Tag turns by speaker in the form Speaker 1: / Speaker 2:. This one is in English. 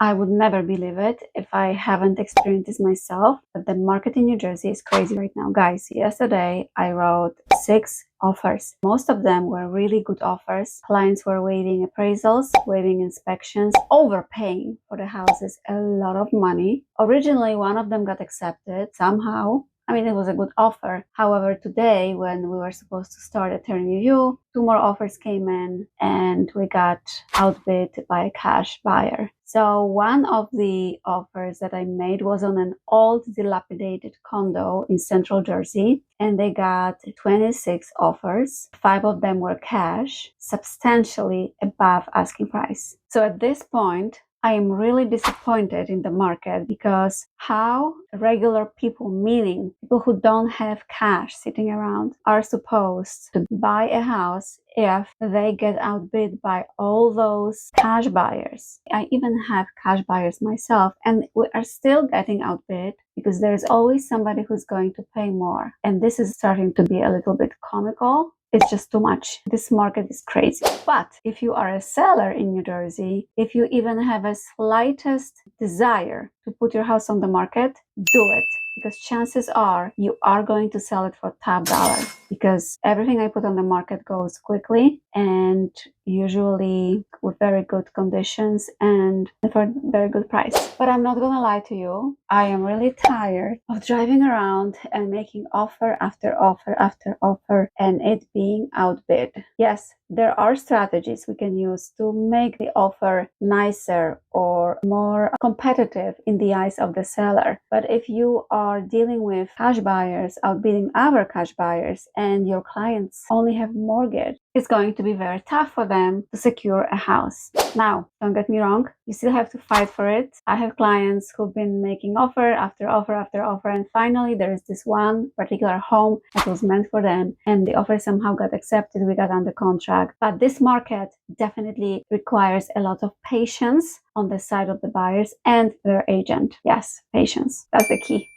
Speaker 1: I would never believe it if I haven't experienced this myself, but the market in New Jersey is crazy right now. Guys, yesterday I wrote 6 offers. Most of them were really good offers. Clients were waiving appraisals, waiving inspections, overpaying for the houses a lot of money. Originally, one of them got accepted somehow. I mean, it was a good offer. However, today, when we were supposed to start a term review, 2 more offers came in and we got outbid by a cash buyer. So one of the offers that I made was on an old dilapidated condo in Central Jersey, and they got 26 offers. 5 of them were cash, substantially above asking price. So at this point, I am really disappointed in the market because how regular people, meaning people who don't have cash sitting around, are supposed to buy a house if they get outbid by all those cash buyers. I even have cash buyers myself, and we are still getting outbid because there's always somebody who's going to pay more. And this is starting to be a little bit comical. It's just too much. This market is crazy. But if you are a seller in New Jersey, if you even have a slightest desire to put your house on the market, do it. Because chances are you are going to sell it for top dollar, because everything I put on the market goes quickly and usually with very good conditions and for a very good price. But I'm not gonna lie to you, I am really tired of driving around and making offer after offer after offer and it being outbid. Yes, there are strategies we can use to make the offer nicer or more competitive in the eyes of the seller. But if you are dealing with cash buyers outbidding other cash buyers and your clients only have mortgage, it's going to be very tough for them to secure a house. Now, don't get me wrong, you still have to fight for it. I have clients who've been making offer after offer after offer, and finally there is this one particular home that was meant for them, and the offer somehow got accepted. We got under contract. But this market definitely requires a lot of patience on the side of the buyers and their agent. Yes, patience. That's the key.